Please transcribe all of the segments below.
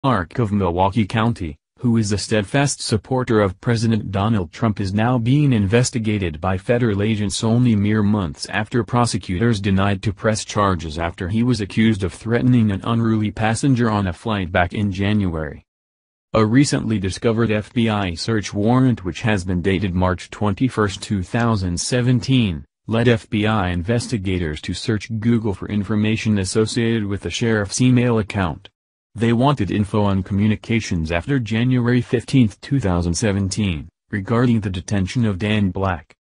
Clarke of Milwaukee County, who is a steadfast supporter of President Donald Trump, is now being investigated by federal agents only mere months after prosecutors denied to press charges after he was accused of threatening an unruly passenger on a flight back in January. A recently discovered FBI search warrant, which has been dated March 21, 2017, led FBI investigators to search Google for information associated with the sheriff's email account. They wanted info on communications after January 15, 2017, regarding the detention of Dan Black.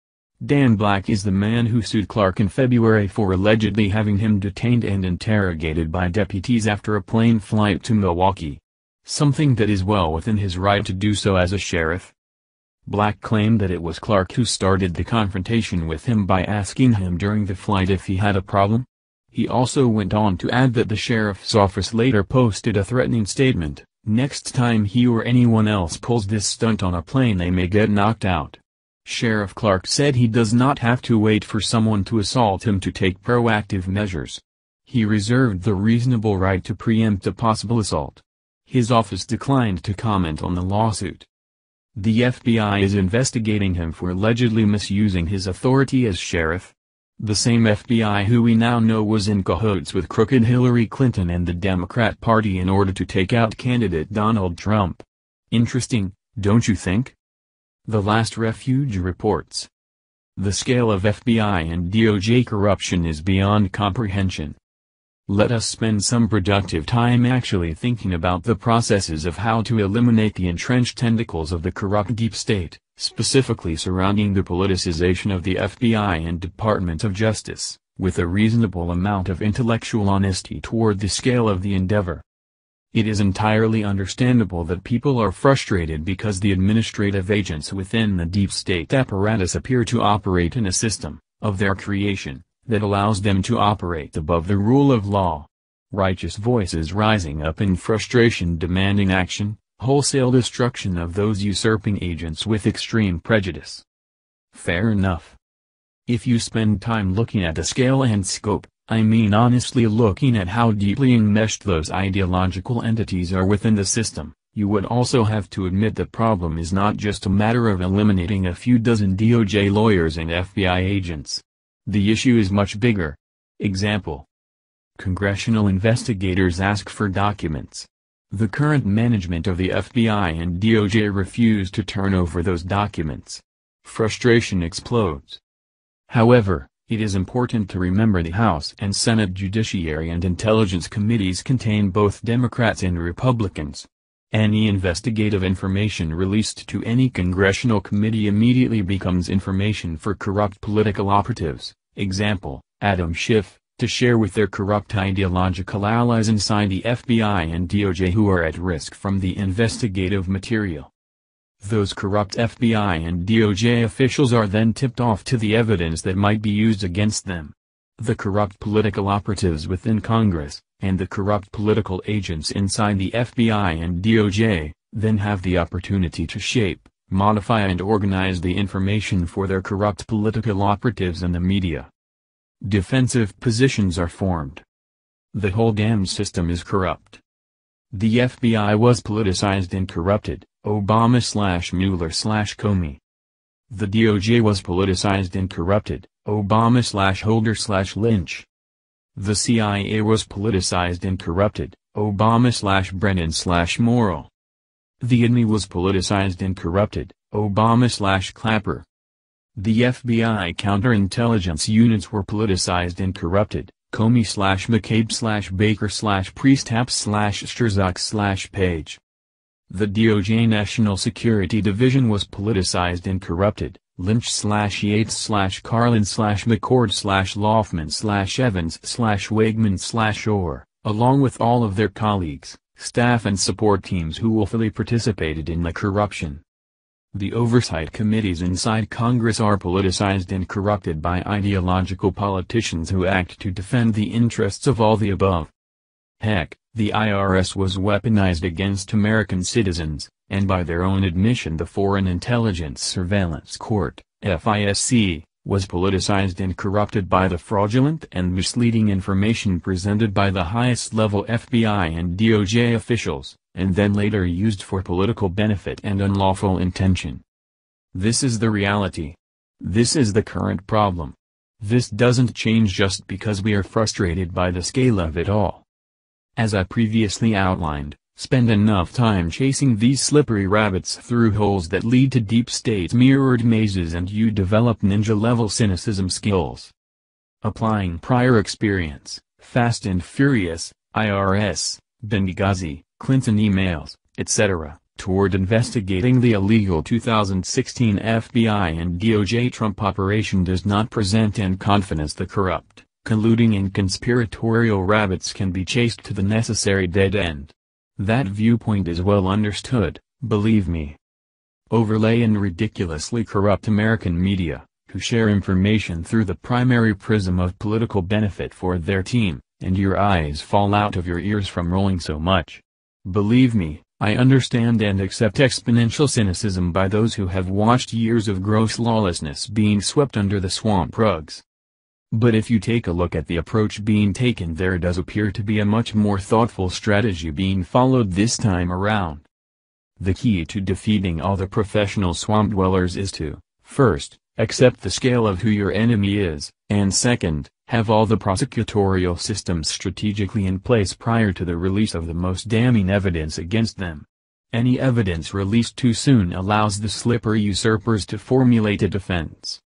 Dan Black is the man who sued Clarke in February for allegedly having him detained and interrogated by deputies after a plane flight to Milwaukee. Something that is well within his right to do so as a sheriff. Black claimed that it was Clarke who started the confrontation with him by asking him during the flight if he had a problem. He also went on to add that the sheriff's office later posted a threatening statement, "Next time he or anyone else pulls this stunt on a plane, they may get knocked out." Sheriff Clarke said he does not have to wait for someone to assault him to take proactive measures. He reserved the reasonable right to preempt a possible assault. His office declined to comment on the lawsuit. The FBI is investigating him for allegedly misusing his authority as sheriff. The same FBI who we now know was in cahoots with crooked Hillary Clinton and the Democrat Party in order to take out candidate Donald Trump. Interesting, don't you think? The Last Refuge reports. The scale of FBI and DOJ corruption is beyond comprehension. Let us spend some productive time actually thinking about the processes of how to eliminate the entrenched tentacles of the corrupt deep state, specifically surrounding the politicization of the FBI and Department of Justice, with a reasonable amount of intellectual honesty toward the scale of the endeavor. It is entirely understandable that people are frustrated because the administrative agents within the deep state apparatus appear to operate in a system, of their creation, that allows them to operate above the rule of law. Righteous voices rising up in frustration demanding action, wholesale destruction of those usurping agents with extreme prejudice. Fair enough. If you spend time looking at the scale and scope, I mean honestly looking at how deeply enmeshed those ideological entities are within the system, you would also have to admit the problem is not just a matter of eliminating a few dozen DOJ lawyers and FBI agents. The issue is much bigger. Example. Congressional investigators ask for documents. The current management of the FBI and DOJ refuse to turn over those documents. Frustration explodes. However, it is important to remember the House and Senate Judiciary and Intelligence Committees contain both Democrats and Republicans. Any investigative information released to any congressional committee immediately becomes information for corrupt political operatives, example, Adam Schiff, to share with their corrupt ideological allies inside the FBI and DOJ who are at risk from the investigative material. Those corrupt FBI and DOJ officials are then tipped off to the evidence that might be used against them. The corrupt political operatives within Congress, and the corrupt political agents inside the FBI and DOJ, then have the opportunity to shape, modify and organize the information for their corrupt political operatives and the media. Defensive positions are formed. The whole damned system is corrupt. The FBI was politicized and corrupted, Obama/Mueller/Comey. The DOJ was politicized and corrupted, Obama/Holder/Lynch. The CIA was politicized and corrupted, Obama/Brennan/Morrill. The INMI was politicized and corrupted, Obama/Clapper. The FBI counterintelligence units were politicized and corrupted, Comey/McCabe/Baker/Priestap/Strzok/Page. The DOJ National Security Division was politicized and corrupted, Lynch/Yates/Carlin/McCord/Loftman/Evans/Wegman/Orr, along with all of their colleagues, staff and support teams who willfully participated in the corruption. The oversight committees inside Congress are politicized and corrupted by ideological politicians who act to defend the interests of all the above. Heck, the IRS was weaponized against American citizens, and by their own admission the Foreign Intelligence Surveillance Court, FISC, was politicized and corrupted by the fraudulent and misleading information presented by the highest level FBI and DOJ officials. and then later used for political benefit and unlawful intention. This is the reality. This is the current problem. This doesn't change just because we are frustrated by the scale of it all. As I previously outlined, spend enough time chasing these slippery rabbits through holes that lead to deep state mirrored mazes and you develop ninja-level cynicism skills. Applying prior experience, Fast and Furious, IRS, Benghazi, Clinton emails, etc., toward investigating the illegal 2016 FBI and DOJ Trump operation does not present and confidence the corrupt, colluding and conspiratorial rabbits can be chased to the necessary dead end. That viewpoint is well understood, believe me. Overlay in ridiculously corrupt American media, who share information through the primary prism of political benefit for their team, and your eyes fall out of your ears from rolling so much. Believe me, I understand and accept exponential cynicism by those who have watched years of gross lawlessness being swept under the swamp rugs. But if you take a look at the approach being taken, there does appear to be a much more thoughtful strategy being followed this time around. The key to defeating all the professional swamp dwellers is to, first, accept the scale of who your enemy is, and second, have all the prosecutorial systems strategically in place prior to the release of the most damning evidence against them. Any evidence released too soon allows the slippery usurpers to formulate a defense.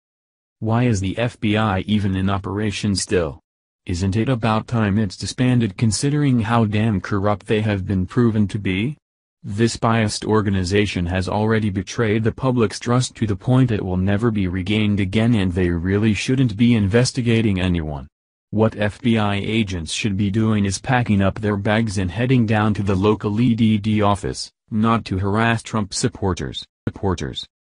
Why is the FBI even in operation still? Isn't it about time it's disbanded considering how damn corrupt they have been proven to be? This biased organization has already betrayed the public's trust to the point it will never be regained again, and they really shouldn't be investigating anyone. What FBI agents should be doing is packing up their bags and heading down to the local EDD office, not to harass Trump supporters.